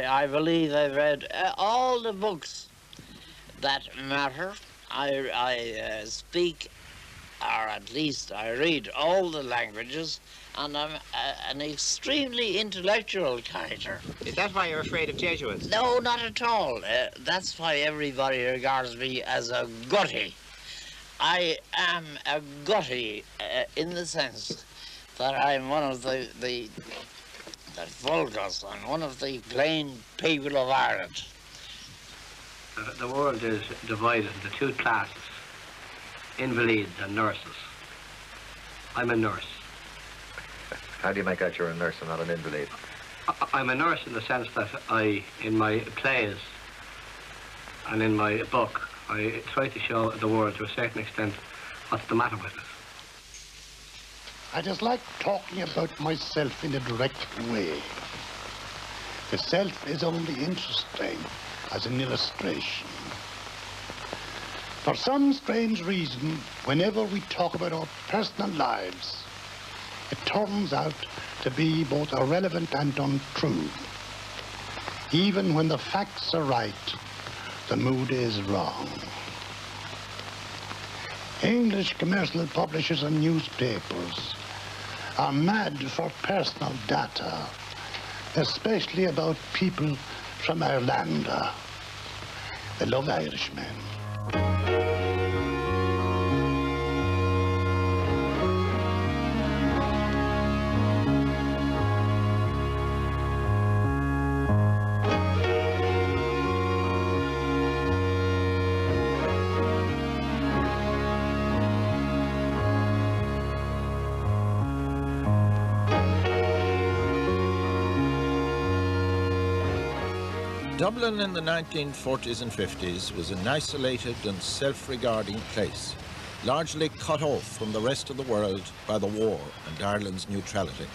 I believe I've read all the books that matter. I speak, or at least I read all the languages, and I'm an extremely intellectual character. Is that why you're afraid of Jesuits? No, not at all. That's why everybody regards me as a gutty. I am a gutty in the sense that I'm one of the vulgars. I'm one of the plain people of Ireland. The world is divided into two classes, invalids and nurses. I'm a nurse. How do you make out you're a nurse and not an invalid? I'm a nurse in the sense that in my plays and in my book, I try to show the world to a certain extent what's the matter with it. I just like talking about myself in a direct way. The self is only interesting as an illustration. For some strange reason, whenever we talk about our personal lives, it turns out to be both irrelevant and untrue. Even when the facts are right, the mood is wrong. English commercial publishers and newspapers are mad for personal data, especially about people from Ireland. They love Irishmen. Dublin in the 1940s and 50s was an isolated and self-regarding place, largely cut off from the rest of the world by the war and Ireland's neutrality.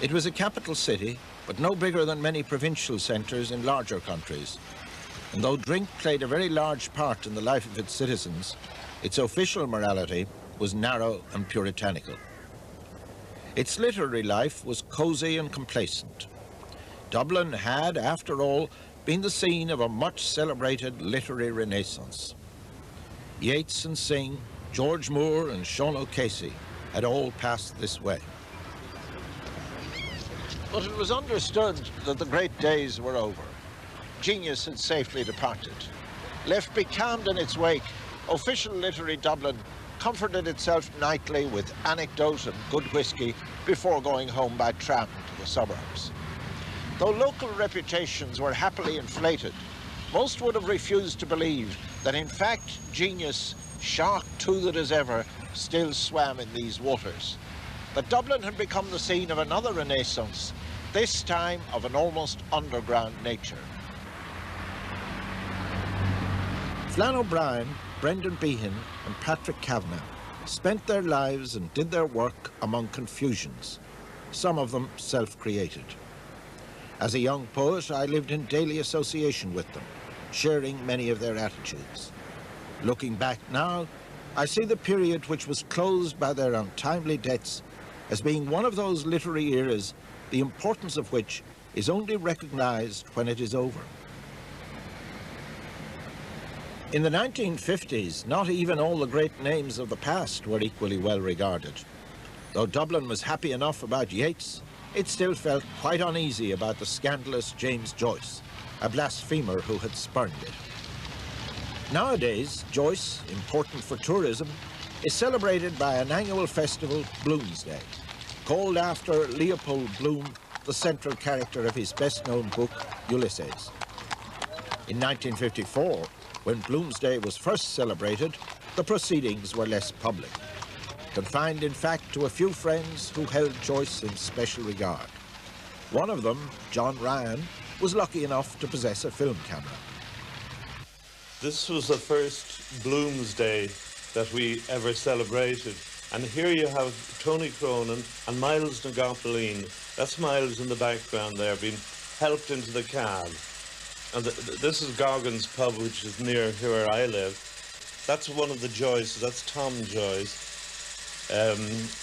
It was a capital city, but no bigger than many provincial centres in larger countries. And though drink played a very large part in the life of its citizens, its official morality was narrow and puritanical. Its literary life was cosy and complacent. Dublin had, after all, been the scene of a much-celebrated literary renaissance. Yeats and Synge, George Moore and Sean O'Casey had all passed this way. But it was understood that the great days were over. Genius had safely departed. Left becalmed in its wake, official literary Dublin comforted itself nightly with anecdote and good whisky before going home by tram to the suburbs. Though local reputations were happily inflated, most would have refused to believe that in fact genius, shark-toothed as ever, still swam in these waters. But Dublin had become the scene of another renaissance, this time of an almost underground nature. Flann O'Brien, Brendan Behan and Patrick Kavanagh spent their lives and did their work among confusions, some of them self-created. As a young poet, I lived in daily association with them, sharing many of their attitudes. Looking back now, I see the period which was closed by their untimely deaths as being one of those literary eras, the importance of which is only recognized when it is over. In the 1950s, not even all the great names of the past were equally well regarded. Though Dublin was happy enough about Yeats, it still felt quite uneasy about the scandalous James Joyce, a blasphemer who had spurned it. Nowadays, Joyce, important for tourism, is celebrated by an annual festival, Bloomsday, called after Leopold Bloom, the central character of his best-known book, Ulysses. In 1954, when Bloomsday was first celebrated, the proceedings were less public, confined in fact to a few friends who held Joyce in special regard. One of them, John Ryan, was lucky enough to possess a film camera. This was the first Bloomsday that we ever celebrated. And here you have Tony Cronin and Miles na Goppaleen. That's Miles in the background there, being helped into the cab. And this is Gorgon's pub, which is near where I live. That's one of the Joyces, that's Tom Joyce.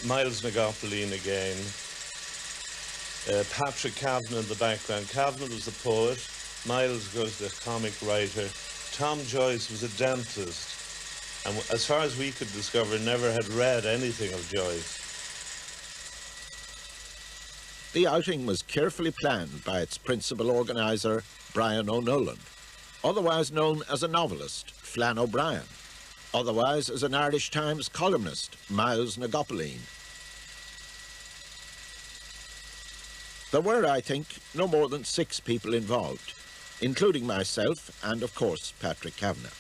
Miles na Goppaleen again. Patrick Kavanagh in the background. Kavanagh was the poet, Miles was the comic writer, Tom Joyce was a dentist, and as far as we could discover, never had read anything of Joyce. The outing was carefully planned by its principal organiser, Brian O'Nolan, otherwise known as a novelist, Flann O'Brien, otherwise as an Irish Times columnist, Miles Nagopaleen. There were, I think, no more than 6 people involved, including myself and, of course, Patrick Kavanagh.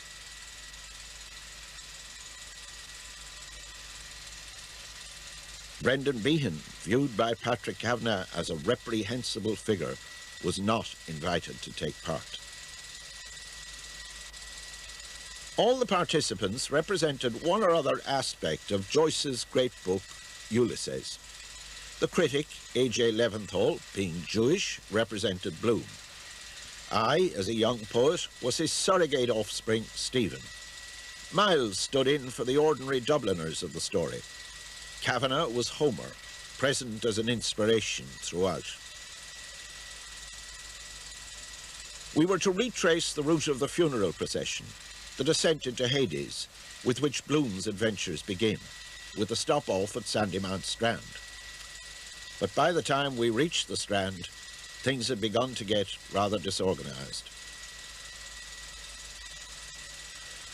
Brendan Behan, viewed by Patrick Kavanagh as a reprehensible figure, was not invited to take part. All the participants represented one or other aspect of Joyce's great book, Ulysses. The critic, A.J. Leventhal, being Jewish, represented Bloom. I, as a young poet, was his surrogate offspring, Stephen. Miles stood in for the ordinary Dubliners of the story. Kavanagh was Homer, present as an inspiration throughout. We were to retrace the route of the funeral procession, the descent into Hades, with which Bloom's adventures begin, with a stop-off at Sandymount Strand. But by the time we reached the Strand, things had begun to get rather disorganised.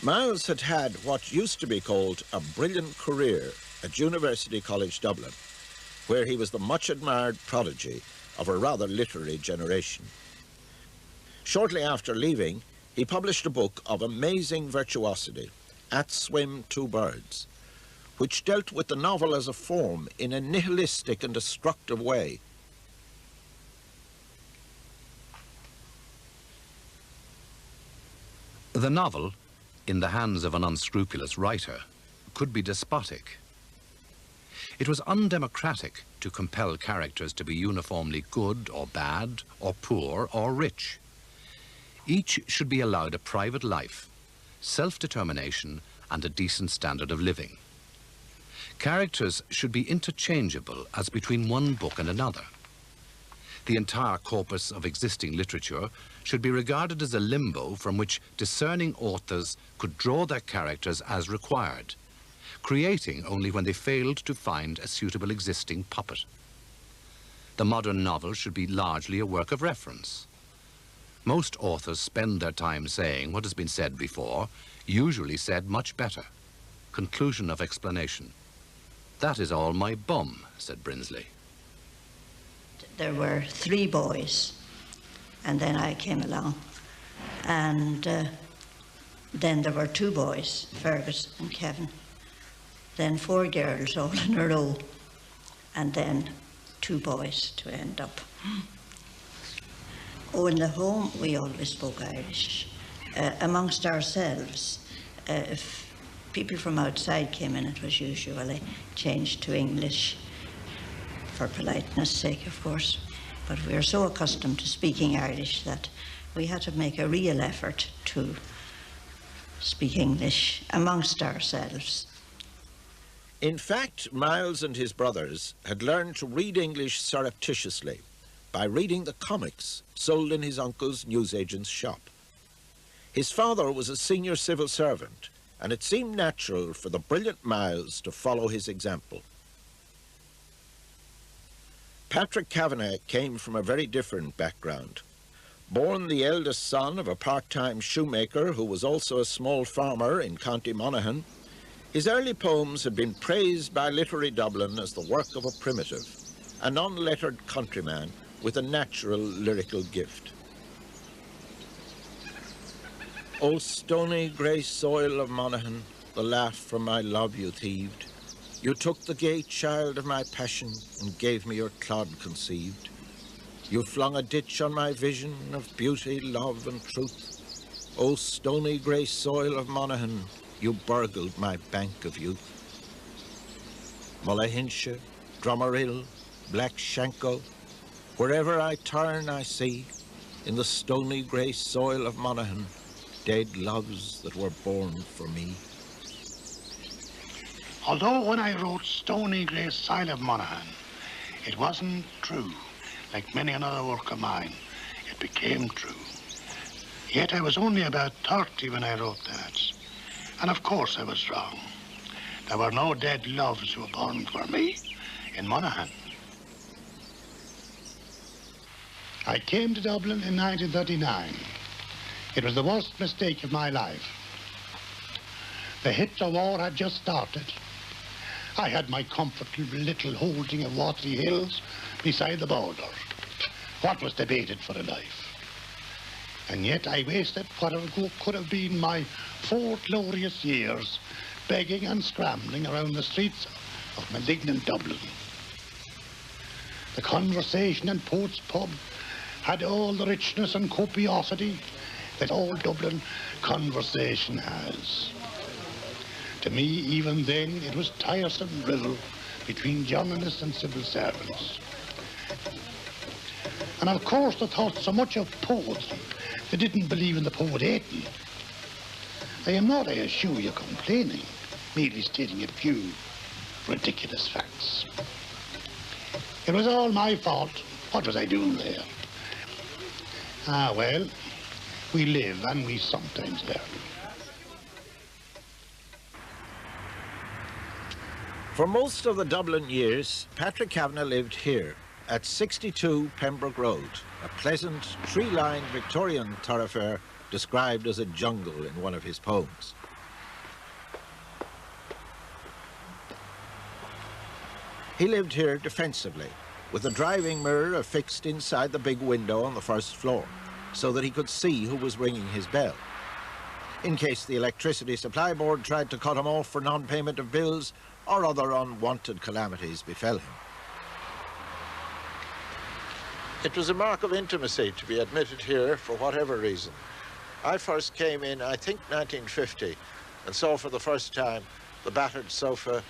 Miles had had what used to be called a brilliant career at University College Dublin, where he was the much-admired prodigy of a rather literary generation. Shortly after leaving, he published a book of amazing virtuosity, At Swim Two Birds, which dealt with the novel as a form in a nihilistic and destructive way. The novel, in the hands of an unscrupulous writer, could be despotic. It was undemocratic to compel characters to be uniformly good or bad, or poor or rich. Each should be allowed a private life, self-determination, and a decent standard of living. Characters should be interchangeable as between one book and another. The entire corpus of existing literature should be regarded as a limbo from which discerning authors could draw their characters as required, creating only when they failed to find a suitable existing puppet. The modern novel should be largely a work of reference. Most authors spend their time saying what has been said before, usually said much better. Conclusion of explanation. That is all my bum, said Brinsley. There were 3 boys, and then I came along. And then there were 2 boys, Fergus and Kevin. Then 4 girls all in a row, and then 2 boys to end up. Oh, in the home, we always spoke Irish. Amongst ourselves, if people from outside came in, it was usually changed to English, for politeness' sake, of course. But we were so accustomed to speaking Irish that we had to make a real effort to speak English amongst ourselves. In fact, Miles and his brothers had learned to read English surreptitiously by reading the comics sold in his uncle's newsagent's shop. His father was a senior civil servant, and it seemed natural for the brilliant Miles to follow his example. Patrick Kavanagh came from a very different background. Born the eldest son of a part-time shoemaker who was also a small farmer in County Monaghan, his early poems had been praised by literary Dublin as the work of a primitive, an unlettered countryman with a natural lyrical gift. O stony grey soil of Monaghan, the laugh from my love you thieved. You took the gay child of my passion and gave me your clod conceived. You flung a ditch on my vision of beauty, love and truth. O stony grey soil of Monaghan, you burgled my bank of youth. Mullahinsha, Drummerill, Black Shanko, wherever I turn I see, in the stony grey soil of Monaghan, dead loves that were born for me. Although when I wrote Stony Grey Soil of Monaghan, it wasn't true like many another work of mine, it became true. Yet I was only about 30 when I wrote that. And of course I was wrong. There were no dead loves who were born for me in Monaghan. I came to Dublin in 1939. It was the worst mistake of my life. The Hitler War had just started. I had my comfortable little holding of Watley Hills beside the border. What was debated for a life? And yet I wasted what could have been my 4 glorious years begging and scrambling around the streets of malignant Dublin. The conversation in Poet's Pub had all the richness and copiosity that all Dublin conversation has. To me, even then, it was tiresome drivel between journalists and civil servants. And of course they thought so much of poetry, they didn't believe in the poet hating. I am not, I assure you, complaining, merely stating a few ridiculous facts. It was all my fault. What was I doing there? Ah, well, we live and we sometimes learn. For most of the Dublin years, Patrick Kavanagh lived here at 62 Pembroke Road, a pleasant, tree-lined Victorian thoroughfare described as a jungle in one of his poems. He lived here defensively, with a driving mirror affixed inside the big window on the first floor, so that he could see who was ringing his bell. In case the electricity supply board tried to cut him off for non-payment of bills or other unwanted calamities befell him. It was a mark of intimacy to be admitted here for whatever reason. I first came in, I think, 1950, and saw for the first time the battered sofa,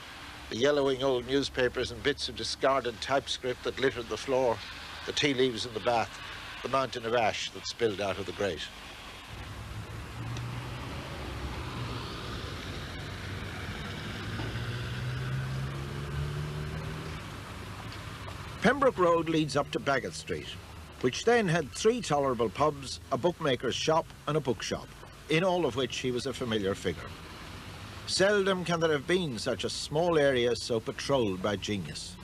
the yellowing old newspapers and bits of discarded typescript that littered the floor, the tea leaves in the bath, the mountain of ash that spilled out of the grate. Pembroke Road leads up to Bagot Street, which then had 3 tolerable pubs, a bookmaker's shop and a bookshop, in all of which he was a familiar figure. Seldom can there have been such a small area so patrolled by genius.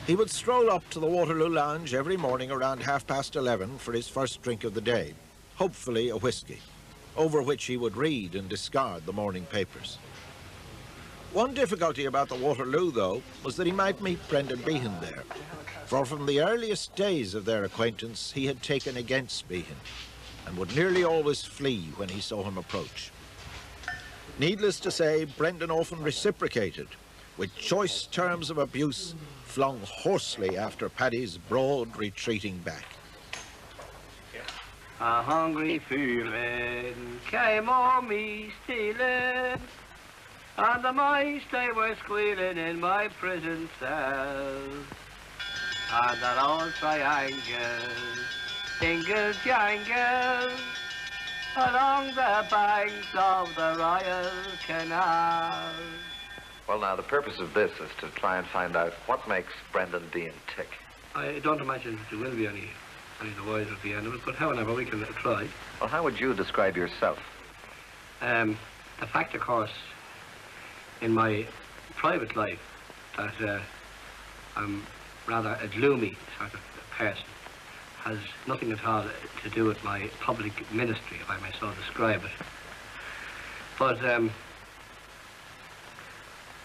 He would stroll up to the Waterloo Lounge every morning around 11:30 for his first drink of the day, hopefully a whisky, over which he would read and discard the morning papers. One difficulty about the Waterloo, though, was that he might meet Brendan Behan there, for from the earliest days of their acquaintance he had taken against Behan, and would nearly always flee when he saw him approach. Needless to say, Brendan often reciprocated, with choice terms of abuse flung hoarsely after Paddy's broad retreating back. A hungry feeling came on me stealing, and the mice they were squealing in my prison cell. And that old triangle, jingle-jangle, along the banks of the Royal Canal. Well, now, the purpose of this is to try and find out what makes Brendan Behan tick. I don't imagine there will be any the wiser at the end of it, but however, we can try. Well, how would you describe yourself? The fact, of course, in my private life, that I'm rather a gloomy sort of person, has nothing at all to do with my public ministry, if I may so describe it. But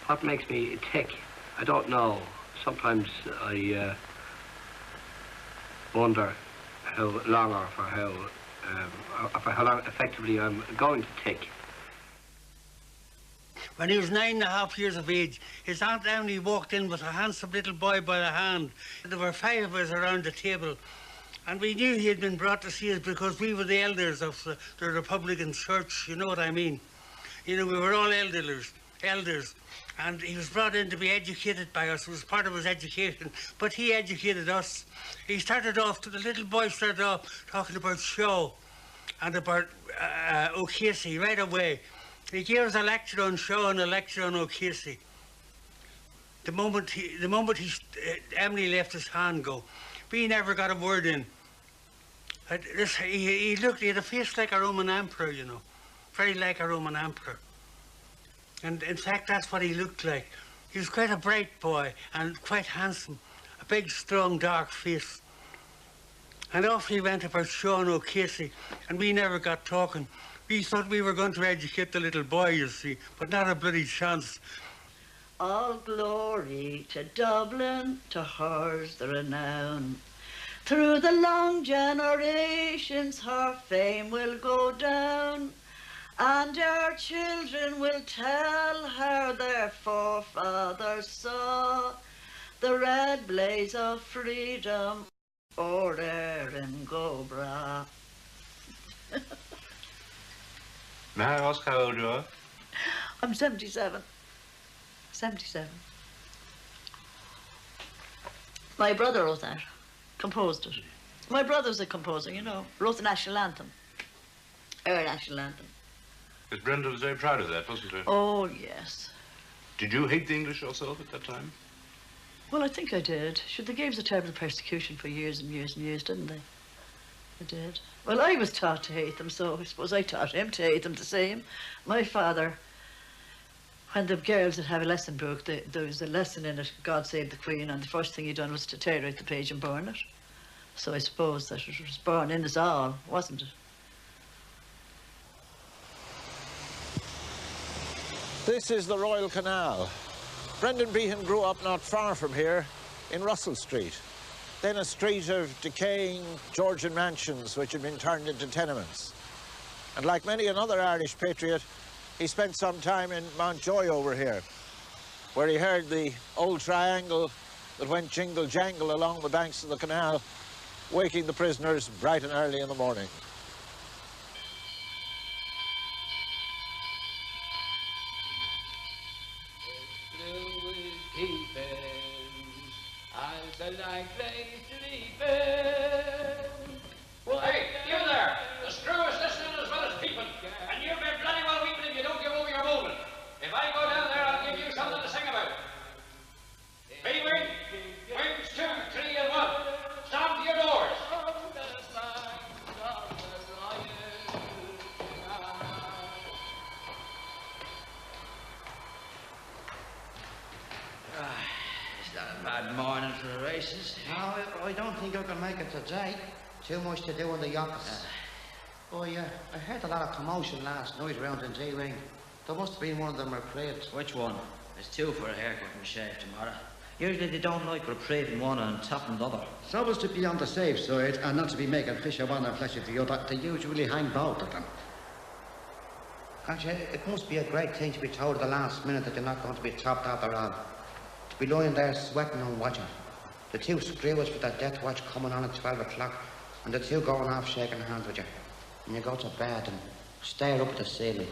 what makes me tick, I don't know. Sometimes I wonder how long or for how long effectively I'm going to tick. When he was 9.5 years of age, his Aunt Annie walked in with a handsome little boy by the hand. There were 5 of us around the table, and we knew he had been brought to see us because we were the elders of the Republican Church, you know what I mean. You know, we were all elders, and he was brought in to be educated by us. It was part of his education, but he educated us. He started off, the little boy started off talking about Shaw and about O'Casey right away. He gave us a lecture on Shaw and a lecture on O'Casey. The moment Emily left his hand go, we never got a word in. He had a face like a Roman emperor, you know, very like a Roman emperor. And in fact, that's what he looked like. He was quite a bright boy and quite handsome, a big, strong, dark face. And off he went about Sean O'Casey, and we never got talking. We thought we were going to educate the little boy, you see, but not a bloody chance. All glory to Dublin, to hers the renown. Through the long generations her fame will go down, and our children will tell how their forefathers saw the red blaze of freedom o'er Erin go bra. May I ask how old you are? I'm 77. 77. My brother wrote that, composed it. My brother's a composer, you know, wrote the national anthem, our national anthem. Miss Brenda was very proud of that, wasn't she? Oh, yes. Did you hate the English yourself at that time? Well, I think I did. Sure, they gave us a terrible persecution for years and years and years, didn't they? They did. Well, I was taught to hate them, so I suppose I taught him to hate them the same. My father, when the girls would have a lesson book, there was a lesson in it, God Save the Queen, and the first thing he done was to tear out the page and burn it. So I suppose that it was born in us all, wasn't it? This is the Royal Canal. Brendan Behan grew up not far from here in Russell Street, then a street of decaying Georgian mansions which had been turned into tenements. And like many another Irish patriot, he spent some time in Mountjoy over here, where he heard the old triangle that went jingle-jangle along the banks of the canal, waking the prisoners bright and early in the morning. Hey, you there! The screw is listening as well as peeping, and you'll be bloody well weeping if you don't give over your movement. If I go down there, I'll give you something to sing about. B-wing, wings 2, 3, and 1. Stand to your doors. It's not a bad morning for the races. No, I don't think I can make it today. Too much to do in the office. I heard a lot of commotion last night around in G-Wing. There must have been one of them reprieved. Which one? There's 2 for a haircut and shave tomorrow. Usually they don't like reprieving one and topping the other. So as to be on the safe side and not to be making fish of one and flesh of the other, they usually hang both of them. Actually, it must be a great thing to be told at the last minute that you're not going to be topped after all. To be lying there sweating and watching. The 2 screwers with that death watch coming on at 12 o'clock and the 2 going off shaking hands with you. And you go to bed and stare up at the ceiling.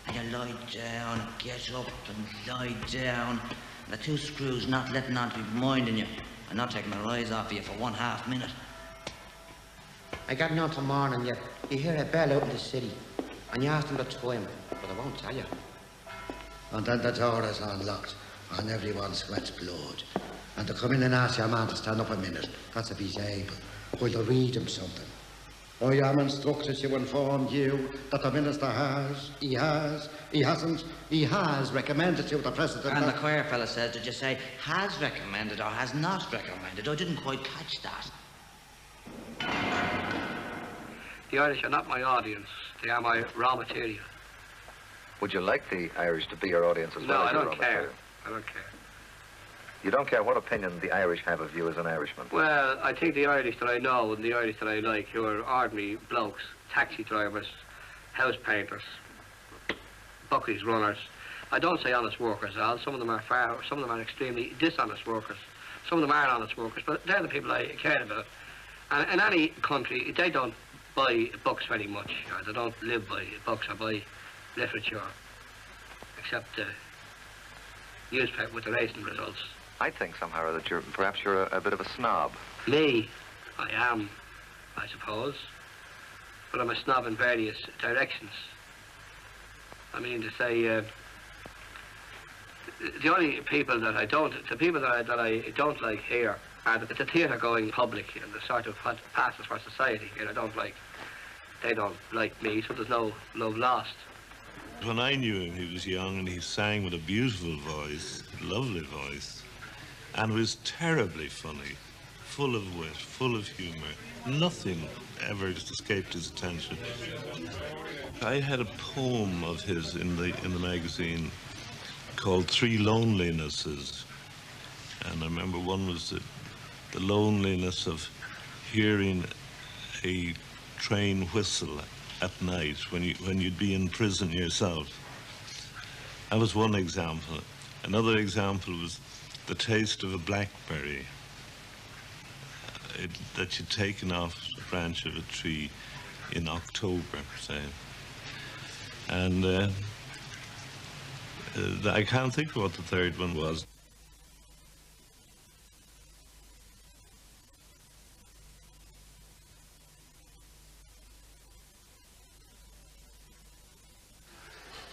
And you lie down, get up and lie down. And the 2 screws not letting on to be minding you and not taking their eyes off you for 1/2 minute. I got on to morning, you hear a bell out in the city and you ask them the time, but they won't tell you. And then the door is unlocked and everyone sweats blood. And they come in and ask your man to stand up a minute, that's if he's able, while they read him something. I am instructed to inform you that the minister he has recommended to the president. And the choir fella says, did you say has recommended or has not recommended? I didn't quite catch that. The Irish are not my audience, they are my raw material. Would you like the Irish to be your audience as well as your raw material? I don't care. You don't care what opinion the Irish have of you as an Irishman? Well, I think the Irish that I know and the Irish that I like, who are ordinary blokes, taxi drivers, house painters, buckies runners. I don't say honest workers, Al. Some of them are extremely dishonest workers. Some of them are honest workers, but they're the people I care about. And in any country, they don't buy books very much. Or they don't live by books or by literature, except the newspaper with the racing results. I think somehow that perhaps you're a bit of a snob. Me? I am, I suppose. But I'm a snob in various directions. I mean to say, the only people that I don't, the people that I don't like here are the theatre-going public, and the sort of what passes for society. You know, they don't like me, so there's no love lost. When I knew him, he was young and he sang with a beautiful voice, lovely voice, and was terribly funny, full of wit, full of humour. Nothing ever escaped his attention. I had a poem of his in the magazine called Three Lonelinesses, and I remember one was the loneliness of hearing a train whistle at night when you'd be in prison yourself. That was one example. Another example was the taste of a blackberry that you'd taken off the branch of a tree in October, say. And I can't think of what the third one was.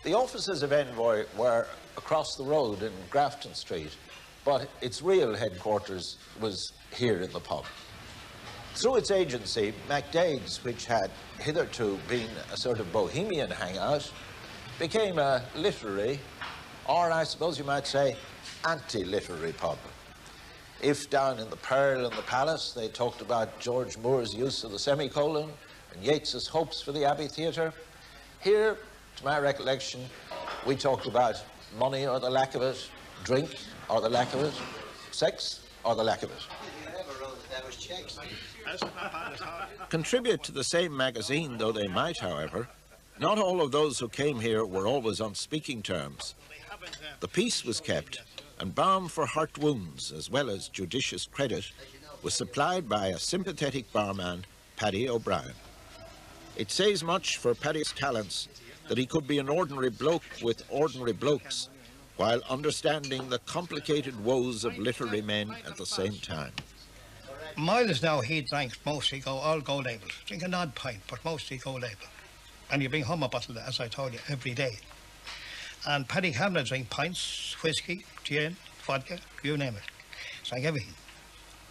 The offices of Envoy were across the road in Grafton Street, but its real headquarters was here in the pub. Through its agency, MacDaid's, which had hitherto been a sort of bohemian hangout, became a literary, or I suppose you might say, anti-literary pub. If down in the Pearl and the Palace they talked about George Moore's use of the semicolon and Yeats's hopes for the Abbey Theatre, here, to my recollection, we talked about money or the lack of it, drink or the lack of it, sex or the lack of it. Contribute to the same magazine though they might, however, not all of those who came here were always on speaking terms. The peace was kept, and balm for hurt wounds, as well as judicious credit, was supplied by a sympathetic barman, Paddy O'Brien. It says much for Paddy's talents that he could be an ordinary bloke with ordinary blokes, while understanding the complicated woes of literary men at the same time. Miles now, he drank mostly all gold label. Drink an odd pint, but mostly gold label. And you bring home a bottle, as I told you, every day. And Paddy Kavanagh drank pints, whiskey, gin, vodka, you name it. Drank everything.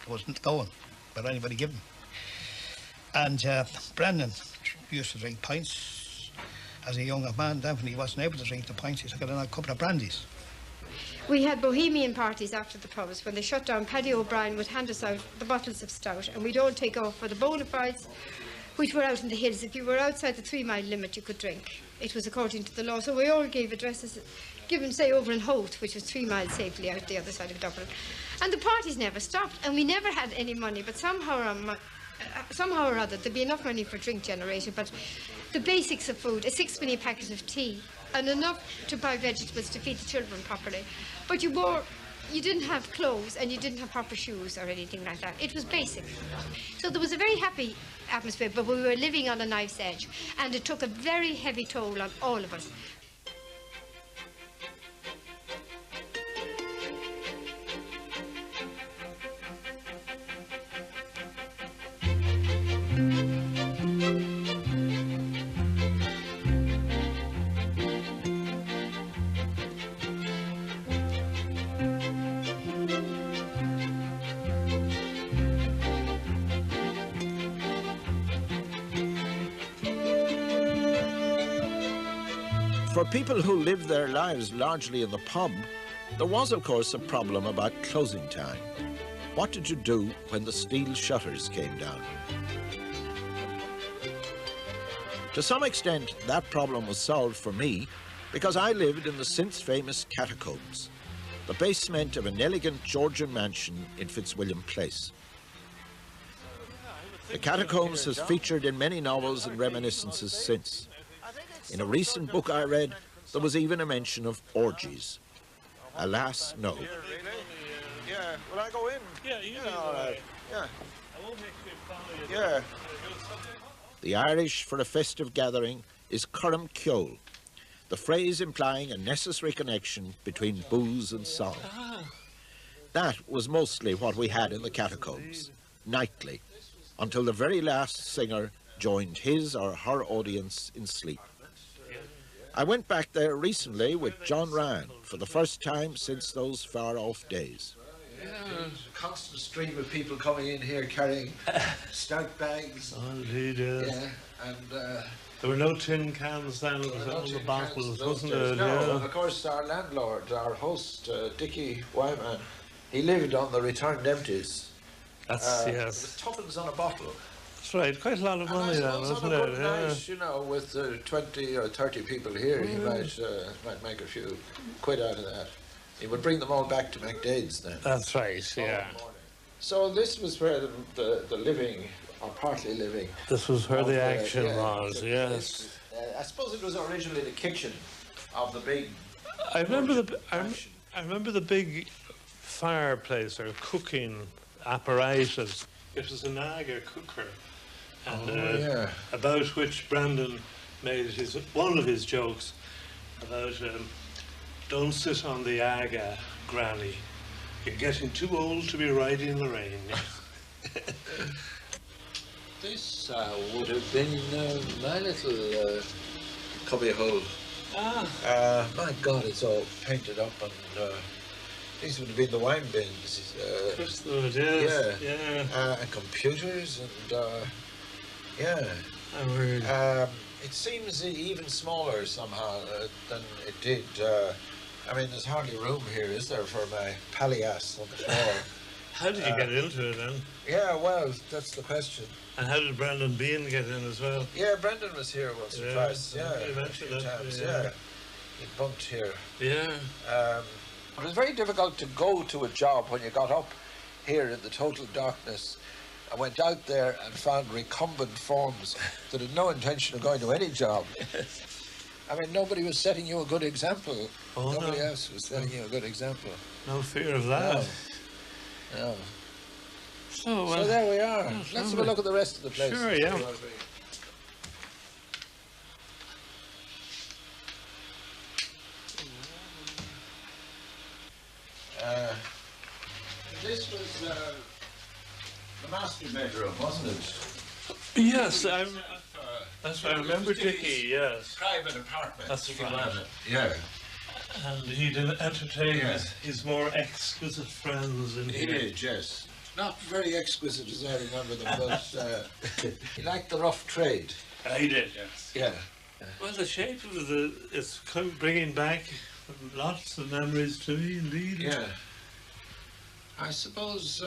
It wasn't going, but anybody give him. And Brendan used to drink pints. As a younger man, Anthony wasn't able to drink the pints. He took a couple of brandies. We had bohemian parties after the pubs. When they shut down, Paddy O'Brien would hand us out the bottles of stout, and we'd all take off for the bona fides, which were out in the hills. If you were outside the 3-mile limit, you could drink. It was according to the law. So we all gave addresses, given, say, over in Holt, which was 3 miles safely out the other side of Dublin. And the parties never stopped, and we never had any money, but somehow or other, there'd be enough money for drink generation, but the basics of food, a 6-penny packet of tea, and enough to buy vegetables to feed the children properly. But you didn't have clothes, and you didn't have proper shoes or anything like that. It was basic. So there was a very happy atmosphere, but we were living on a knife's edge, and it took a very heavy toll on all of us. For people who lived their lives largely in the pub, there was, of course, a problem about closing time. What did you do when the steel shutters came down? To some extent, that problem was solved for me because I lived in the since-famous Catacombs, the basement of an elegant Georgian mansion in Fitzwilliam Place. The Catacombs has featured in many novels and reminiscences since. In a recent book I read, there was even a mention of orgies. Alas, no. Yeah, will I go in? Yeah, you all right. Yeah. Yeah. The Irish for a festive gathering is Curram Ceol, the phrase implying a necessary connection between booze and song. That was mostly what we had in the Catacombs, nightly, until the very last singer joined his or her audience in sleep. I went back there recently with John Ryan for the first time since those far-off days. Yeah, constant stream of people coming in here carrying stout bags. Oh, indeed, yes. Yeah, and there were no tin cans then, it was all the bottles, wasn't it? No, Yeah. and of course our landlord, our host, Dickie Wyman, he lived on the returned empties. That's, It yes. was tuppence on a bottle. That's right, quite a lot of money then, wasn't on a it? good Yeah. night, you know, with 20 or 30 people here, he might make a few quid out of that. He would bring them all back to McDade's then. That's right, yeah. So this was where the living, or partly living. This was where the of, action yeah, was, yes. I suppose it was originally the kitchen of the big. I remember the big fireplace or cooking apparatus. It was an Aga cooker, and about which Brandon made one of his jokes about don't sit on the Aga, Granny. You're getting too old to be riding the rain. This would have been my little cubbyhole. My God, it's all painted up, and these would have been the wine bins. Yes, yeah. And computers, and it seems even smaller somehow than it did. I mean, there's hardly room here, is there, for my palliasse on the floor? How did you get into it then? Yeah, well, that's the question. And how did Brandon Behan get in as well? Yeah, Brendan was here once or twice. Yeah, you mentioned a few it. times, Yeah. He bumped here. Yeah. It was very difficult to go to a job when you got up here in the total darkness. I went out there and found recumbent forms that had no intention of going to any job. I mean, nobody was setting you a good example. Oh, nobody else was setting you a good example. No fear of that. No. So there we are. Let's have a look at the rest of the place. Sure, yeah. This was the master bedroom, wasn't it? Yes, that's what I remember Dickie, yes. Private apartment. That's Dickie right. Wyman. Yeah. And he did entertain his more exquisite friends in He here. did, yes. Not very exquisite as I remember them, but he liked the rough trade. He did, yes. Yeah. Well, the shape of it's bringing back lots of memories to me, indeed. Yeah. I suppose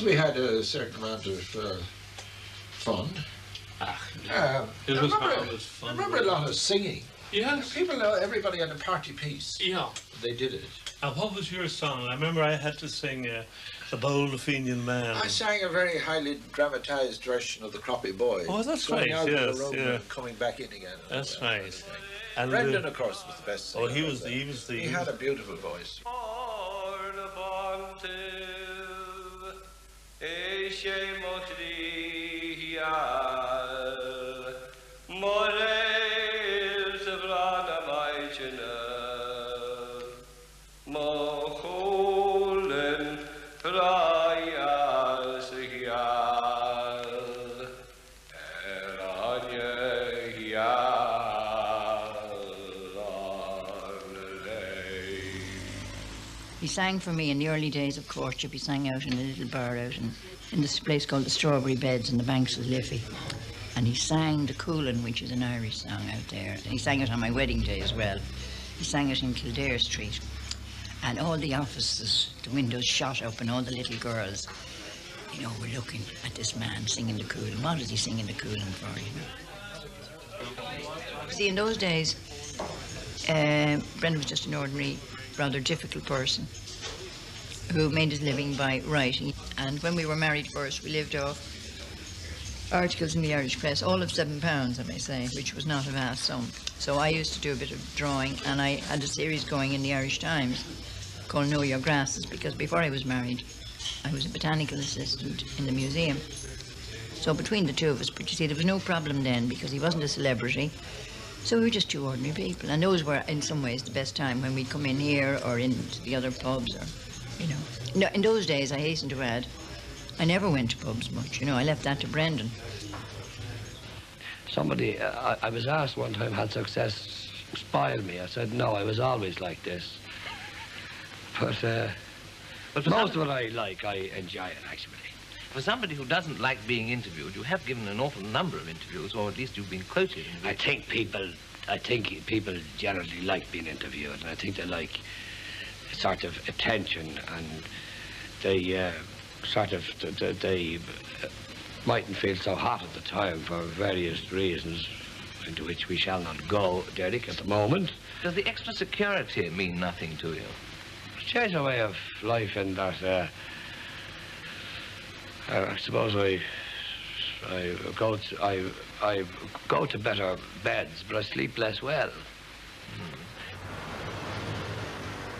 we had a certain amount of fun. It was I fun. remember a lot of singing. Yes. People know everybody had a party piece. Yeah. They did it. And what was your song? I remember I had to sing The Bold Fenian Man. I sang a very highly dramatized version of the Croppy Boy. Oh, that's going right, out yes, of the room yeah. and coming back in again. That's right. And Brendan, of course, was the best singer. Oh, he was the. He had a beautiful voice. He sang for me in the early days of courtship. He sang out in a little bar out in this place called the Strawberry Beds in the banks of Liffey. And he sang the Coolin, which is an Irish song out there. He sang it on my wedding day as well. He sang it in Kildare Street. And all the offices, the windows shot up, and all the little girls, you know, were looking at this man singing the Coolin. What is he singing the Coolin for, you know? See, in those days, Brendan was just an ordinary, rather difficult person who made his living by writing. And when we were married first, we lived off articles in the Irish press, all of £7, I may say, which was not a vast sum. So I used to do a bit of drawing, and I had a series going in the Irish Times called Know Your Grasses, because before I was married, I was a botanical assistant in the museum. So between the two of us, but you see, there was no problem then, because he wasn't a celebrity. So we were just two ordinary people, and those were, in some ways, the best time when we'd come in here or into the other pubs, or, you know. No, in those days, I hasten to add, I never went to pubs much, you know. I left that to Brendan. Somebody, I was asked one time, had success spoil me? I said, no, I was always like this. But most of what I like, I enjoy it, actually. For somebody who doesn't like being interviewed, you have given an awful number of interviews, or at least you've been quoted. I think people generally like being interviewed, and I think they like sort of attention, and they they mightn't feel so hot at the time for various reasons, into which we shall not go, Derek, at the moment. Does the extra security mean nothing to you? It's changed our way of life in that I suppose I go to better beds, but I sleep less well.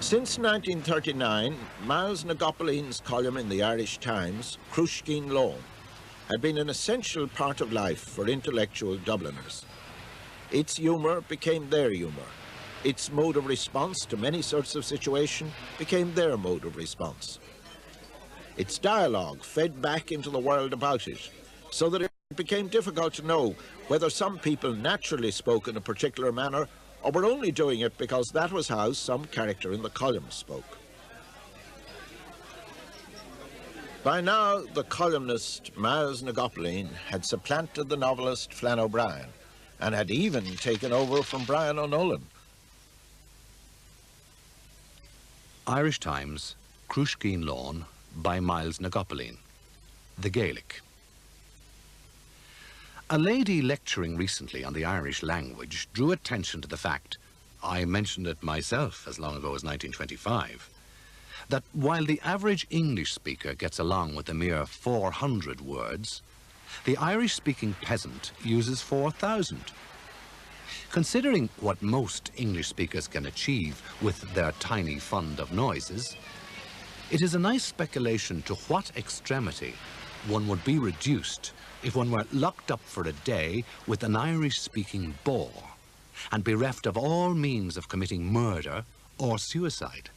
Since 1939, Miles Nagopoline's column in the Irish Times, Crushkeen Lawn, had been an essential part of life for intellectual Dubliners. Its humour became their humour. Its mode of response to many sorts of situation became their mode of response. Its dialogue fed back into the world about it, so that it became difficult to know whether some people naturally spoke in a particular manner or were only doing it because that was how some character in the column spoke. By now, the columnist Miles Nagopoline had supplanted the novelist Flann O'Brien and had even taken over from Brian O'Nolan. Irish Times, Crushkeen Lawn, by Miles Nagopoline, The Gaelic. A lady lecturing recently on the Irish language drew attention to the fact, I mentioned it myself as long ago as 1925, that while the average English speaker gets along with a mere 400 words, the Irish-speaking peasant uses 4,000. Considering what most English speakers can achieve with their tiny fund of noises, it is a nice speculation to what extremity one would be reduced if one were locked up for a day with an Irish-speaking bore and bereft of all means of committing murder or suicide.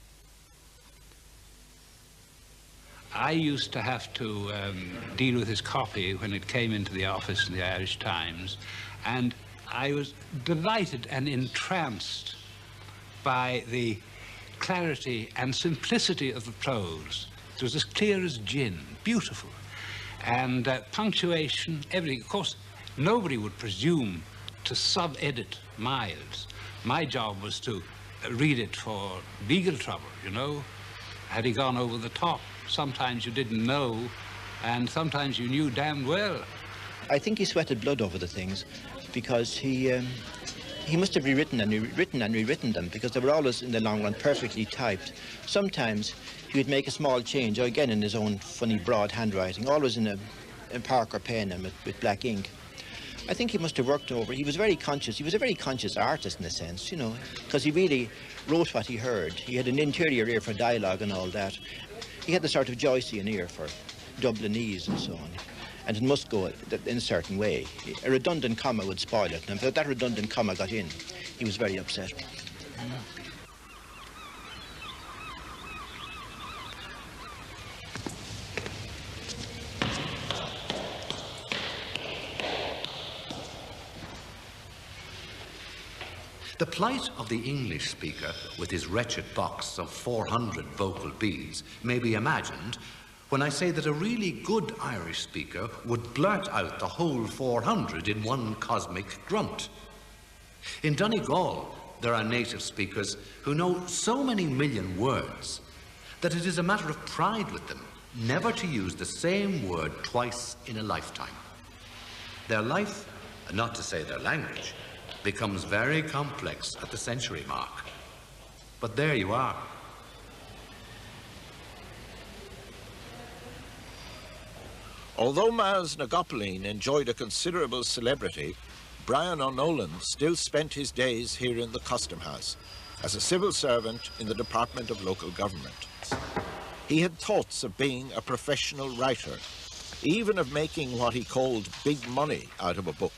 I used to have to deal with his copy when it came into the office in the Irish Times, and I was delighted and entranced by the clarity and simplicity of the prose. It was as clear as gin, beautiful. And punctuation, everything. Of course, nobody would presume to sub-edit Miles. My job was to read it for legal trouble, you know. Had he gone over the top? Sometimes you didn't know, and sometimes you knew damn well. I think he sweated blood over the things because he must have rewritten and rewritten them, because they were always, in the long run, perfectly typed. Sometimes he would make a small change, again in his own funny broad handwriting, always in a Parker pen and with black ink. I think he must have worked over. He was very conscious. He was a very conscious artist in a sense, you know, because he really wrote what he heard. He had an interior ear for dialogue and all that. He had the sort of Joycean ear for Dublinese and so on. And it must go in a certain way. A redundant comma would spoil it. And if that redundant comma got in, he was very upset. The plight of the English speaker with his wretched box of 400 vocal beads may be imagined when I say that a really good Irish speaker would blurt out the whole 400 in one cosmic grunt. In Donegal, there are native speakers who know so many million words that it is a matter of pride with them never to use the same word twice in a lifetime. Their life, not to say their language, becomes very complex at the century mark. But there you are. Although Miles Nagopoline enjoyed a considerable celebrity, Brian O'Nolan still spent his days here in the Custom House as a civil servant in the Department of Local Government. He had thoughts of being a professional writer, even of making what he called big money out of a book.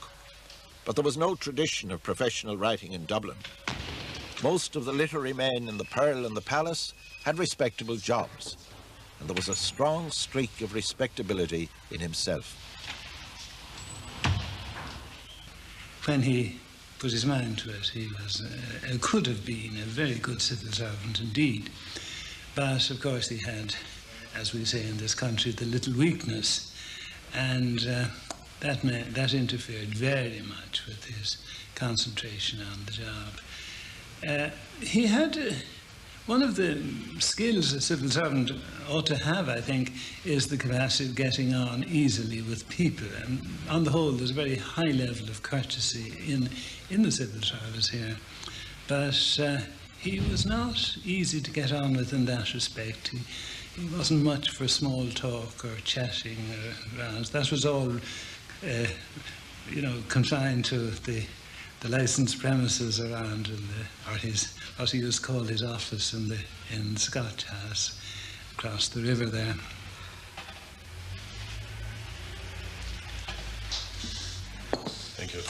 But there was no tradition of professional writing in Dublin. Most of the literary men in the Pearl and the Palace had respectable jobs, and there was a strong streak of respectability in himself. when he put his mind to it, he was could have been a very good civil servant indeed. But of course he had, as we say in this country, the little weakness, and that interfered very much with his concentration on the job. He had one of the skills a civil servant ought to have, I think, is the capacity of getting on easily with people. And on the whole, there's a very high level of courtesy in the civil service here. But he was not easy to get on with in that respect. He wasn't much for small talk or chatting around. That was all, confined to the licensed premises around, or what he used to call his office in Scotch House, across the river there. Thank you.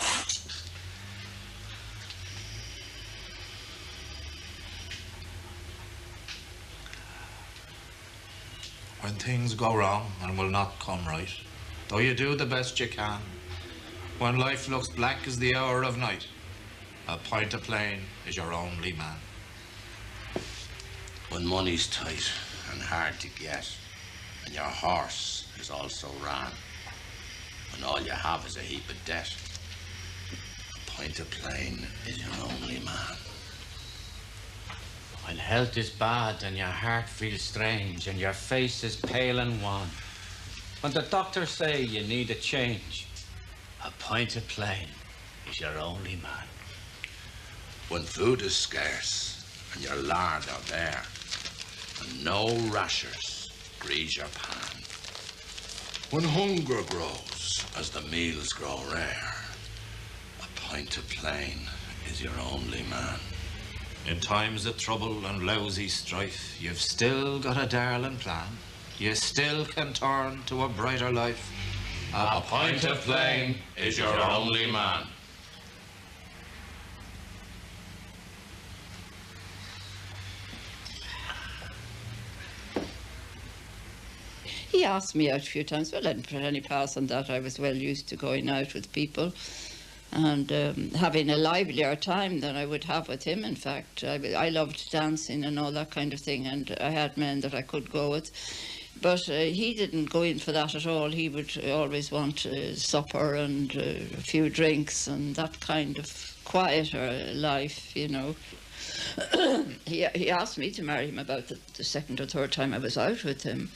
When things go wrong and will not come right, though you do the best you can, when life looks black as the hour of night, a pint of plain is your only man. When money's tight and hard to get, and your horse is also ran, when all you have is a heap of debt, a pint of plain is your only man. When health is bad and your heart feels strange and your face is pale and wan, when the doctors say you need a change, a pint of plain is your only man. When food is scarce and your lard are bare, and no rashers grease your pan, when hunger grows as the meals grow rare, a pint of plain is your only man. In times of trouble and lousy strife, you've still got a darling plan. You still can turn to a brighter life. A pint of plain is your only man. He asked me out a few times. Well, I didn't put any pass on that. I was well used to going out with people and having a livelier time than I would have with him. In fact, I loved dancing and all that kind of thing, and I had men that I could go with. But he didn't go in for that at all. He would always want supper and a few drinks and that kind of quieter life, you know. He asked me to marry him about the second or third time I was out with him,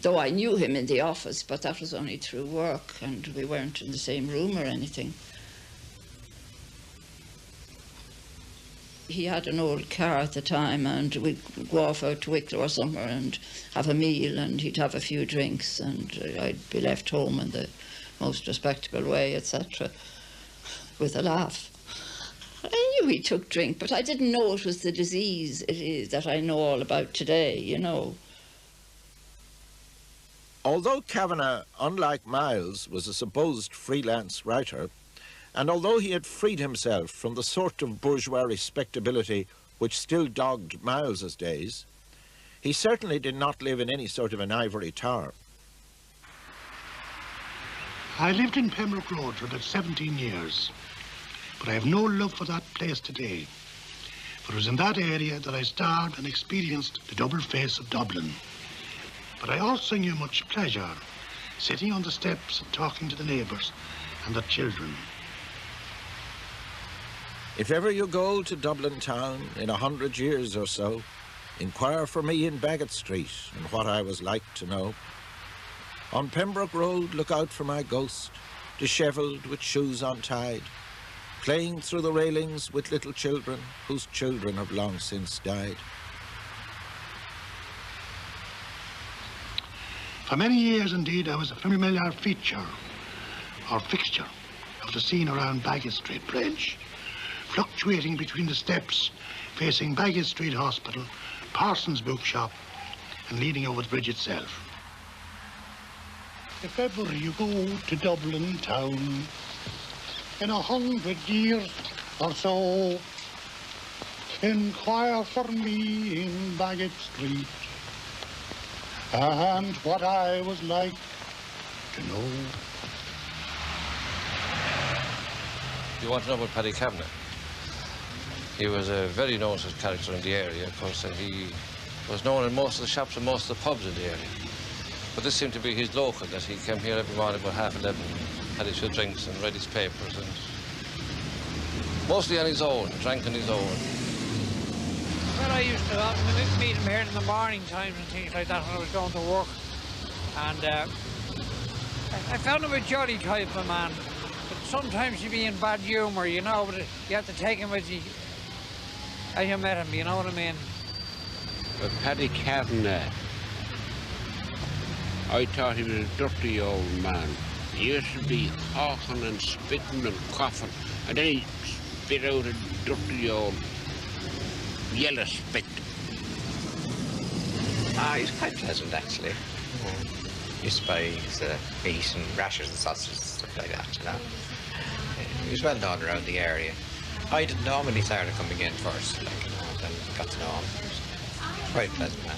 though I knew him in the office, but that was only through work, and we weren't in the same room or anything. He had an old car at the time, and we'd go off out to Wicklow or somewhere and have a meal, and he'd have a few drinks, and I'd be left home in the most respectable way, etc., with a laugh. I knew he took drink, but I didn't know it was the disease it is that I know all about today, you know. Although Kavanagh, unlike Miles, was a supposed freelance writer, and although he had freed himself from the sort of bourgeois respectability which still dogged Miles's days, he certainly did not live in any sort of an ivory tower. I lived in Pembroke Road for about 17 years, but I have no love for that place today. For it was in that area that I starred and experienced the double face of Dublin. But I also knew much pleasure sitting on the steps and talking to the neighbours and the children. If ever you go to Dublin town in 100 years or so, inquire for me in Bagot Street and what I was like to know. On Pembroke Road, look out for my ghost, dishevelled with shoes untied, playing through the railings with little children whose children have long since died. For many years, indeed, I was a familiar feature or fixture of the scene around Bagot Street Bridge, fluctuating between the steps facing Bagot Street Hospital, Parsons Bookshop, and leading over the bridge itself. If ever you go to Dublin town in 100 years or so, inquire for me in Bagot Street, and what I was like to know. You want to know about Paddy Kavanagh? He was a very noted character in the area, of course, and he was known in most of the shops and most of the pubs in the area. But this seemed to be his local, that he came here every morning about 11:30, had his few drinks and read his papers, and mostly on his own, drank on his own. Well, I used to often meet him here in the morning times and things like that when I was going to work. And I found him a jolly type of man. But sometimes he'd be in bad humour, you know, but you have to take him as you met him, you know what I mean? But Paddy Kavanagh, I thought he was a dirty old man. He used to be hawking and spitting and coughing, and then he'd spit out a dirty old yellow spit. He's quite pleasant, actually. Used to buy meat and rashers and sausages and stuff like that, you know. He was well known around the area. I didn't know him when he started coming in first, like, you know, then got to know him. Quite a pleasant man.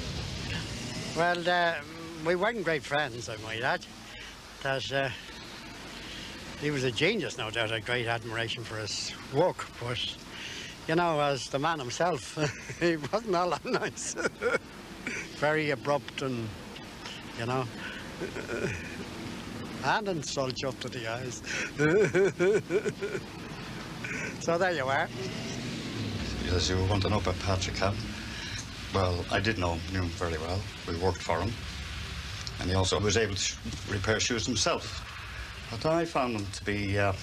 Well, we weren't great friends, I might add. That he was a genius, no doubt, had great admiration for his work, but, you know, as the man himself, he wasn't all that nice. Very abrupt and, you know, and insult you up to the eyes. So there you are. As you want to know about Patrick Kavanagh, well, I knew him very well. We worked for him. And he also was able to repair shoes himself. But I found him to be, it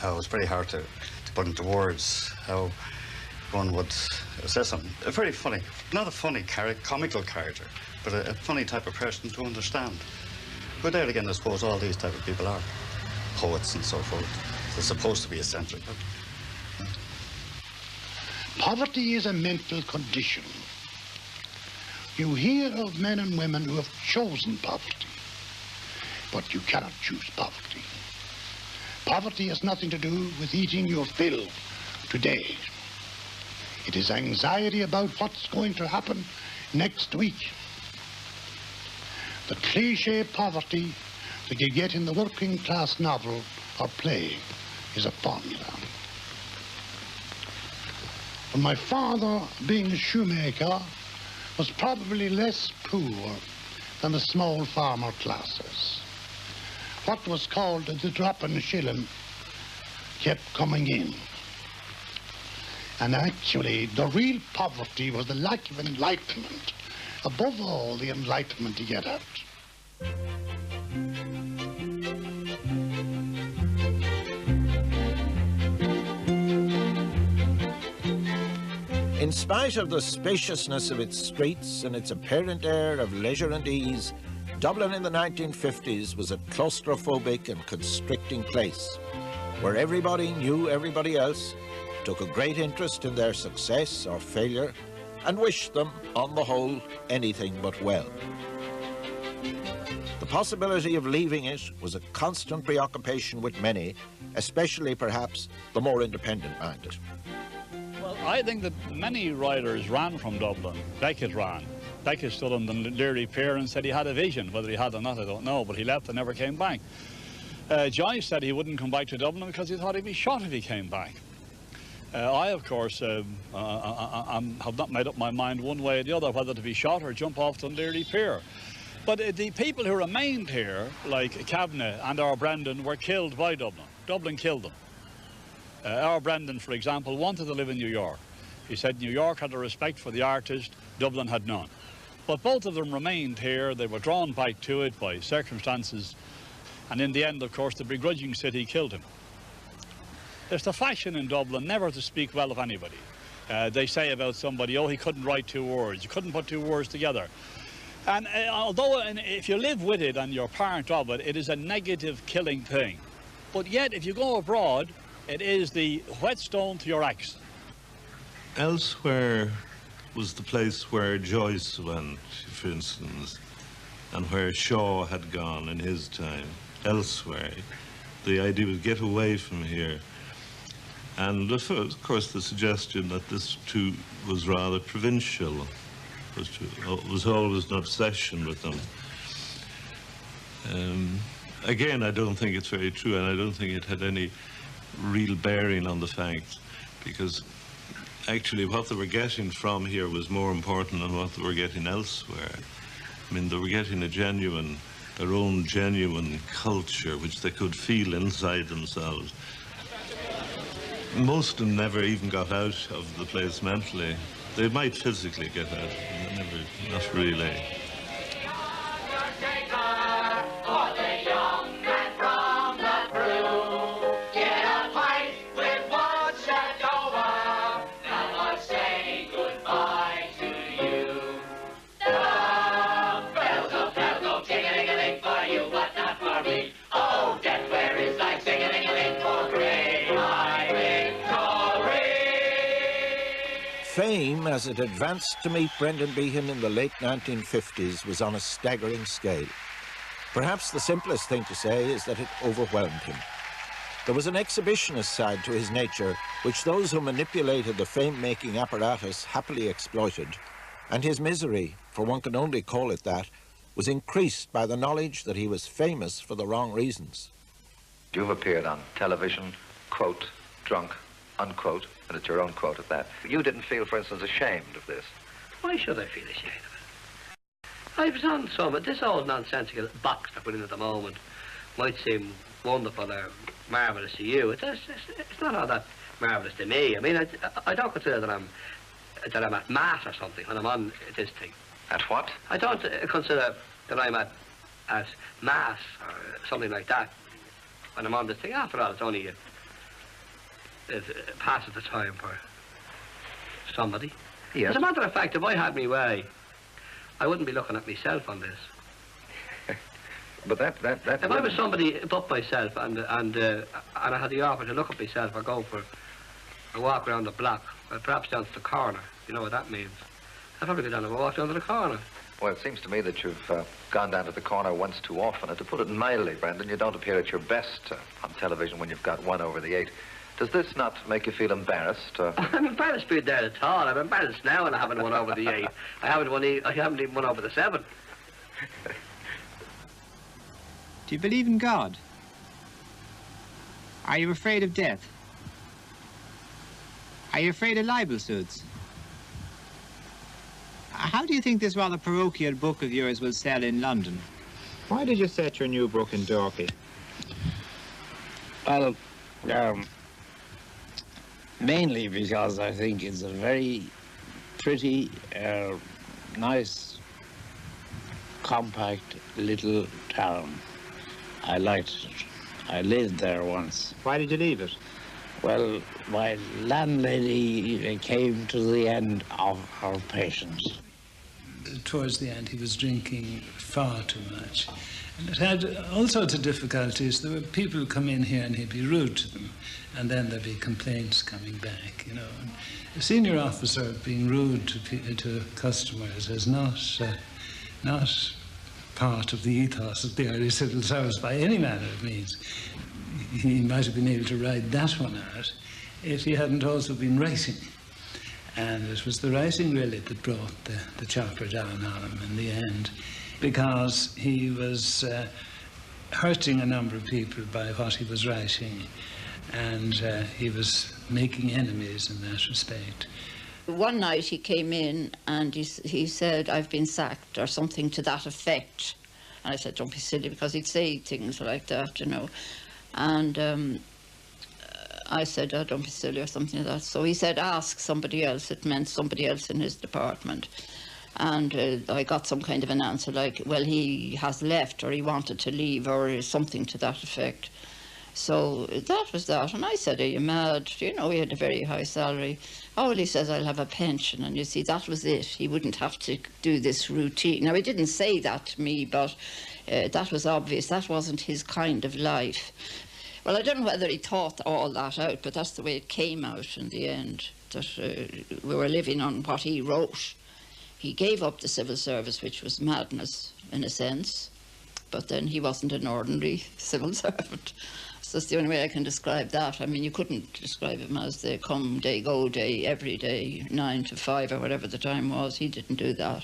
was very hard to put into words how one would assess him. A very funny, not a funny comical character, but a funny type of person to understand. But there again, I suppose all these type of people are poets and so forth. They're supposed to be eccentric. Poverty is a mental condition. You hear of men and women who have chosen poverty, but you cannot choose poverty. Poverty has nothing to do with eating your fill today. It is anxiety about what's going to happen next week. The cliché poverty that you get in the working class novel or play is a formula. But my father, being a shoemaker, was probably less poor than the small farmer classes. What was called the drop in shilling kept coming in. And actually, the real poverty was the lack of enlightenment. Above all, the enlightenment to get out. In spite of the spaciousness of its streets and its apparent air of leisure and ease, Dublin in the 1950s was a claustrophobic and constricting place, where everybody knew everybody else, took a great interest in their success or failure, and wished them, on the whole, anything but well. The possibility of leaving it was a constant preoccupation with many, especially perhaps the more independent-minded. Well, I think that many riders ran from Dublin. Beckett ran. Beckett stood on the Leary Pier and said he had a vision. Whether he had or not, I don't know, but he left and never came back. Joyce said he wouldn't come back to Dublin because he thought he'd be shot if he came back. I, of course, have not made up my mind one way or the other whether to be shot or jump off the Leary Pier. But the people who remained here, like Kavanagh and our Brendan, were killed by Dublin. Dublin killed them. Our Brendan, for example, wanted to live in New York. He said New York had a respect for the artist, Dublin had none. But both of them remained here. They were drawn back to it by circumstances. And in the end, of course, the begrudging city killed him. There's the fashion in Dublin never to speak well of anybody. They say about somebody, oh, he couldn't write 2 words. You couldn't put 2 words together. And although if you live with it and you're part of it, it is a negative killing thing. But yet, if you go abroad, it is the whetstone to your axe. Elsewhere was the place where Joyce went, for instance, and where Shaw had gone in his time. Elsewhere, the idea was get away from here. And of course the suggestion that this too was rather provincial was always an obsession with them. Again, I don't think it's very true, and I don't think it had any real bearing on the facts, because actually what they were getting from here was more important than what they were getting elsewhere. I mean, they were getting their own genuine culture, which they could feel inside themselves. Most of them never even got out of the place mentally. They might physically get out, but never, not really. Fame, as it advanced to meet Brendan Behan in the late 1950s, was on a staggering scale. Perhaps the simplest thing to say is that it overwhelmed him. There was an exhibitionist side to his nature, which those who manipulated the fame-making apparatus happily exploited, and his misery, for one can only call it that, was increased by the knowledge that he was famous for the wrong reasons. You've appeared on television, quote, drunk, unquote, and it's your own quote at that. You didn't feel, for instance, ashamed of this? Why should I feel ashamed of it? I was on some, this old nonsensical box they're putting at the moment might seem wonderful or marvellous to you. It's not all that marvellous to me. I mean, I don't consider that I'm at Mass or something when I'm on this thing. At what? I don't consider that I'm at Mass or something like that when I'm on this thing. After all, it's only it passes the time for somebody. Yes. As a matter of fact, if I had me way, I wouldn't be looking at myself on this. But that if I was somebody but myself and I had the offer to look at myself or go for a walk around the block, or perhaps down to the corner, you know what that means. I'd probably go down and walk down to the corner. Well, it seems to me that you've gone down to the corner once too often. And to put it mildly, Brendan, you don't appear at your best on television when you've got 1 over the 8. Does this not make you feel embarrassed? I'm embarrassed being there at all. I'm embarrassed now and I haven't 1 over the 8. I haven't even 1 over the 7. Do you believe in God? Are you afraid of death? Are you afraid of libel suits? How do you think this rather parochial book of yours will sell in London? Why did you set your new book in Dorky? Well, mainly because I think it's a very pretty, nice, compact little town. I liked it. I lived there once. Why did you leave it? Well, my landlady came to the end of her patience. Towards the end, he was drinking far too much. And it had all sorts of difficulties. There were people who come in here and he'd be rude to them, and then there'd be complaints coming back, you know. And a senior officer being rude to customers is not part of the ethos of the Irish Civil Service by any manner of means. He might have been able to ride that one out if he hadn't also been writing. And it was the writing really that brought the chopper down on him in the end, because he was hurting a number of people by what he was writing, and he was making enemies in that respect. One night he came in and he said, "I've been sacked," or something to that effect. And I said, "Don't be silly," because he'd say things like that, you know. And I said, "Oh, don't be silly," or something like that. So he said, "Ask somebody else." It meant somebody else in his department. And I got some kind of an answer like, "Well, he has left," or "he wanted to leave," or something to that effect. So that was that. And I said, "Are you mad?" You know, he had a very high salary. "Oh, well," he says, "I'll have a pension." And you see, that was it. He wouldn't have to do this routine. Now, he didn't say that to me, but that was obvious. That wasn't his kind of life. Well, I don't know whether he thought all that out, but that's the way it came out in the end, that we were living on what he wrote. He gave up the civil service, which was madness in a sense, but then he wasn't an ordinary civil servant. So that's the only way I can describe that. I mean, you couldn't describe him as the come day, go day, every day, 9 to 5 or whatever the time was. He didn't do that.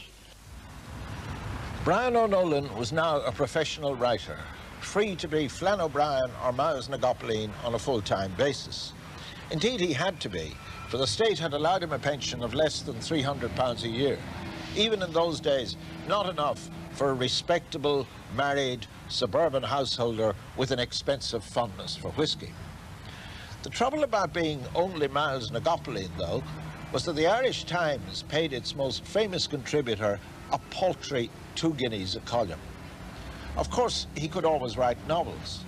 Brian O'Nolan was now a professional writer, free to be Flann O'Brien or Miles Nagopaleen on a full-time basis. Indeed, he had to be, for the state had allowed him a pension of less than £300 a year. Even in those days, not enough for a respectable, married, suburban householder with an expensive fondness for whiskey. The trouble about being only Miles Nagopaleen, though, was that the Irish Times paid its most famous contributor a paltry 2 guineas a column. Of course, he could always write novels.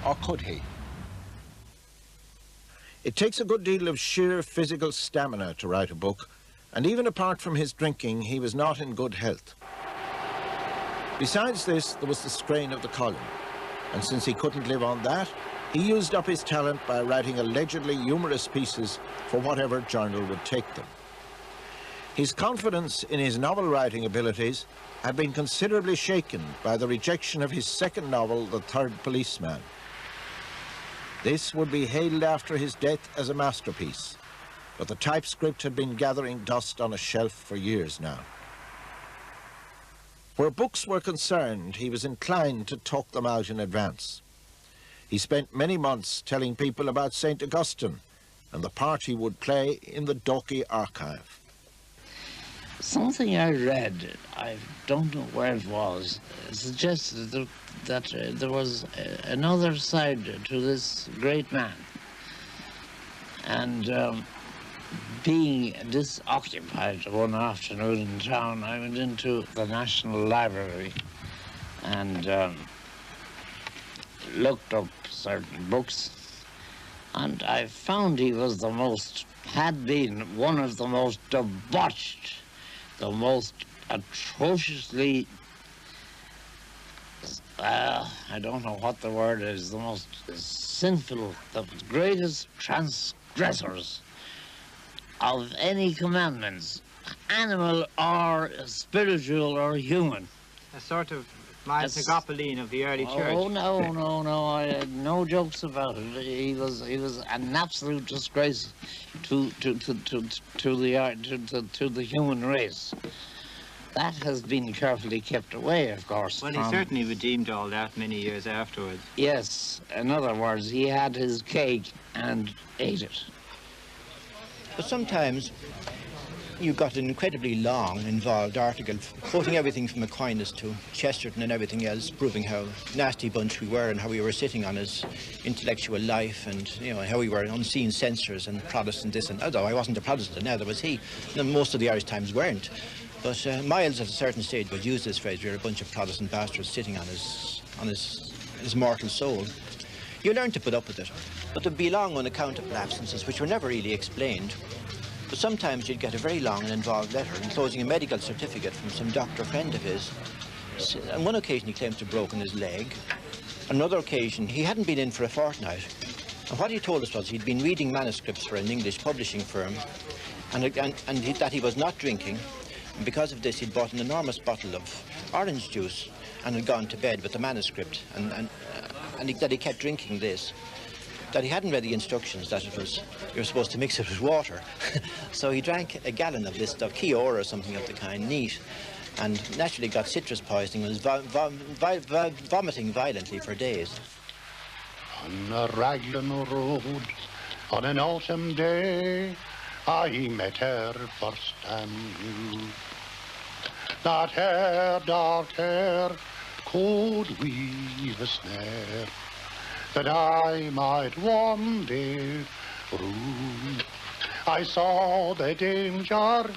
Or could he? It takes a good deal of sheer physical stamina to write a book, and even apart from his drinking, he was not in good health. Besides this, there was the strain of the column, and since he couldn't live on that, he used up his talent by writing allegedly humorous pieces for whatever journal would take them. His confidence in his novel-writing abilities had been considerably shaken by the rejection of his second novel, The Third Policeman. This would be hailed after his death as a masterpiece, but the typescript had been gathering dust on a shelf for years now. Where books were concerned, he was inclined to talk them out in advance. He spent many months telling people about St. Augustine and the part he would play in the Dalkey archive. Something I read, I don't know where it was, suggested that there was another side to this great man. And being disoccupied one afternoon in town, I went into the National Library and looked up certain books, and I found he was had been one of the most debauched, the most atrociously, I don't know what the word is, the most sinful, the greatest transgressors of any commandments, animal or spiritual or human. A sort of Miles Nagopaleen of the early church. Oh, no, I had no jokes about it. He was an absolute disgrace to the human race. That has been carefully kept away, of course. Well, he certainly redeemed all that many years afterwards. Yes, in other words, he had his cake and ate it. But sometimes you got an incredibly long, involved article, quoting everything from Aquinas to Chesterton and everything else, proving how nasty bunch we were and how we were sitting on his intellectual life, and how we were unseen censors and Protestant this and although I wasn't a Protestant, neither was he. And most of the Irish Times weren't. But Miles at a certain stage would use this phrase: "We're a bunch of Protestant bastards sitting on his mortal soul." You learn to put up with it, but there'd be long unaccountable absences which were never really explained. But sometimes you'd get a very long and involved letter enclosing a medical certificate from some doctor friend of his. On one occasion he claims to have broken his leg. On another occasion he hadn't been in for a fortnight. And what he told us was he'd been reading manuscripts for an English publishing firm and that he was not drinking. And because of this he'd bought an enormous bottle of orange juice and had gone to bed with the manuscript and that he kept drinking this. That he hadn't read the instructions that you were supposed to mix it with water. So he drank a gallon of this stuff, Kiora or something of the kind, neat, and naturally got citrus poisoning and was vomiting violently for days. On a Raglan road, on an autumn day, I met her first and knew that her dark hair could weave a snare that I might one day rue. I saw the danger,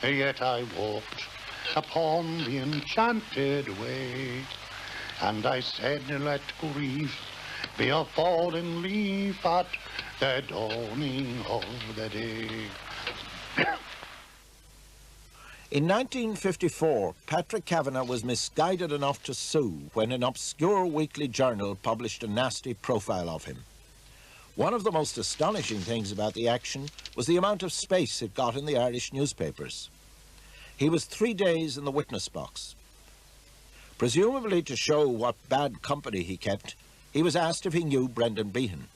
yet I walked upon the enchanted way. And I said, let grief be a fallen leaf at the dawning of the day. In 1954, Patrick Kavanagh was misguided enough to sue when an obscure weekly journal published a nasty profile of him. One of the most astonishing things about the action was the amount of space it got in the Irish newspapers. He was 3 days in the witness box. Presumably to show what bad company he kept, he was asked if he knew Brendan Behan.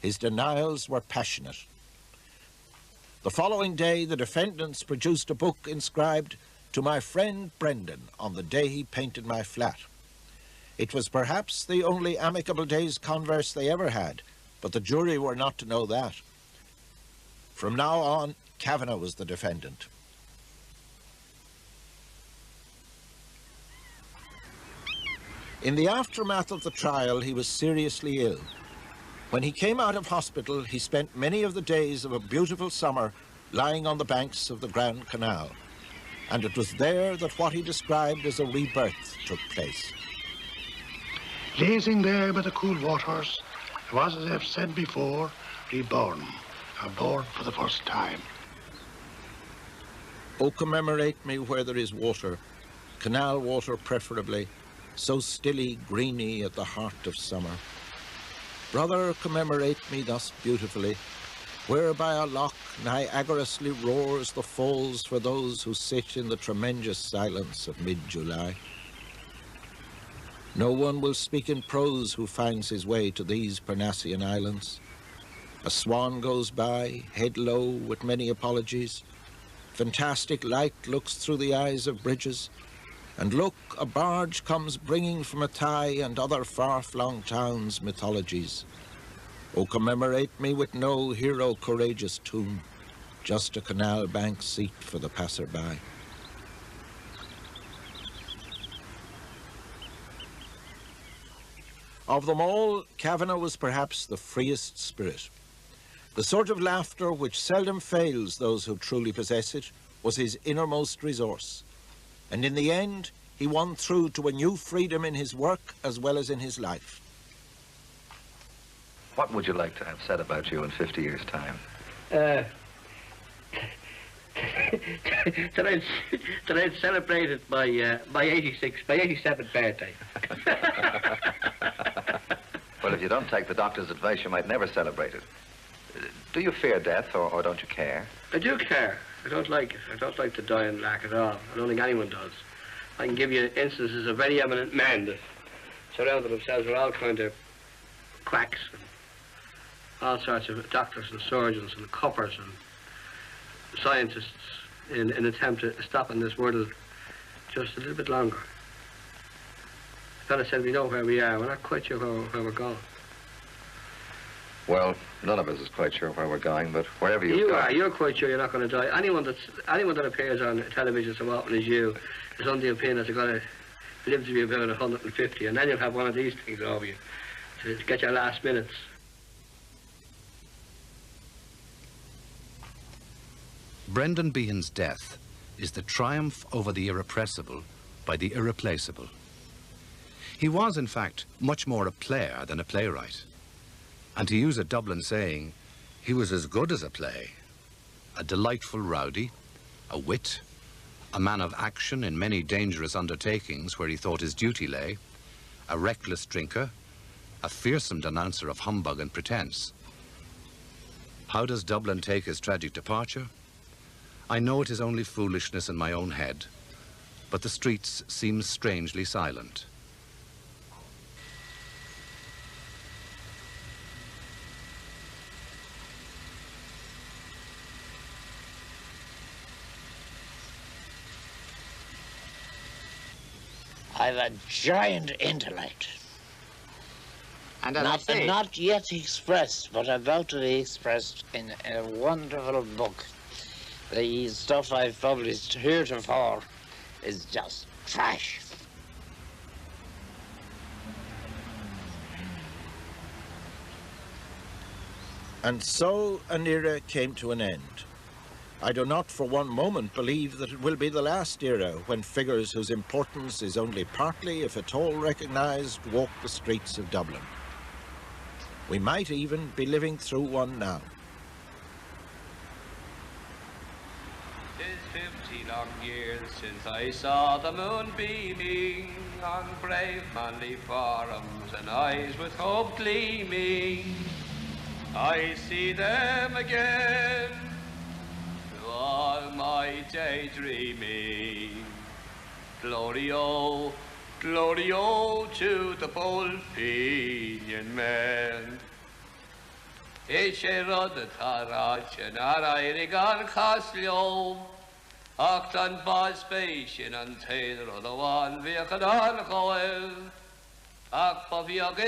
His denials were passionate. The following day, the defendants produced a book inscribed, "To my friend Brendan, on the day he painted my flat." It was perhaps the only amicable day's converse they ever had, but the jury were not to know that. From now on, Kavanagh was the defendant. In the aftermath of the trial, he was seriously ill. When he came out of hospital, he spent many of the days of a beautiful summer lying on the banks of the Grand Canal. And it was there that what he described as a rebirth took place. Lazing there by the cool waters, he was, as I've said before, reborn, born for the first time. Oh, commemorate me where there is water, canal water preferably, so stilly, greeny at the heart of summer. Brother, commemorate me thus beautifully, where by a loch Niagarously roars the falls for those who sit in the tremendous silence of mid-July. No one will speak in prose who finds his way to these Parnassian islands. A swan goes by, head low, with many apologies. Fantastic light looks through the eyes of bridges. And look, a barge comes bringing from Athy and other far-flung towns mythologies. Oh, commemorate me with no hero courageous tomb, just a canal bank seat for the passer-by. Of them all, Kavanagh was perhaps the freest spirit. The sort of laughter which seldom fails those who truly possess it was his innermost resource. And in the end, he won through to a new freedom in his work as well as in his life. What would you like to have said about you in 50 years' time? That I'd celebrated my 87th birthday. Well, if you don't take the doctor's advice, you might never celebrate it. Do you fear death, or don't you care? I do care. I don't like it. I don't like to die in black at all. I don't think anyone does. I can give you instances of very eminent men that surrounded themselves with all kind of quacks and all sorts of doctors and surgeons and coppers and scientists in an attempt at stopping this world just a little bit longer. The fella said we know where we are. We're not quite sure where we're going. Well, none of us is quite sure where we're going, but wherever you are, you're quite sure you're not going to die. Anyone that appears on television so often as you is on the opinion that they're going to live to be about 150, and then you'll have one of these things over you to get your last minutes. Brendan Behan's death is the triumph over the irrepressible by the irreplaceable. He was, in fact, much more a player than a playwright. And to use a Dublin saying, he was as good as a play. A delightful rowdy, a wit, a man of action in many dangerous undertakings where he thought his duty lay, a reckless drinker, a fearsome denouncer of humbug and pretense. How does Dublin take his tragic departure? I know it is only foolishness in my own head, but the streets seem strangely silent. I've a giant intellect. And not yet expressed, but about to be expressed in a wonderful book. The stuff I've published heretofore is just trash. And so an era came to an end. I do not for one moment believe that it will be the last era when figures whose importance is only partly, if at all, recognised walk the streets of Dublin. We might even be living through one now. 'Tis 50 long years since I saw the moon beaming on brave manly forums and eyes with hope gleaming. I see them again through all my daydreaming. Glory oh to the bohemian men. Eche rod y tarach yn ar eirig ar chaslio, ac dan bas beisyn yn teir o ddawan fiach yn anchoel. ach pa bheag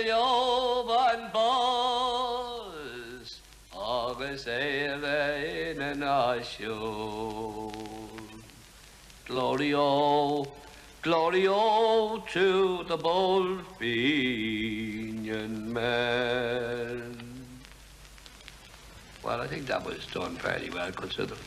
an bus, agus éire in an asisiún. Glory, oh, to the bohemian man. Well, I think that was done fairly well considered.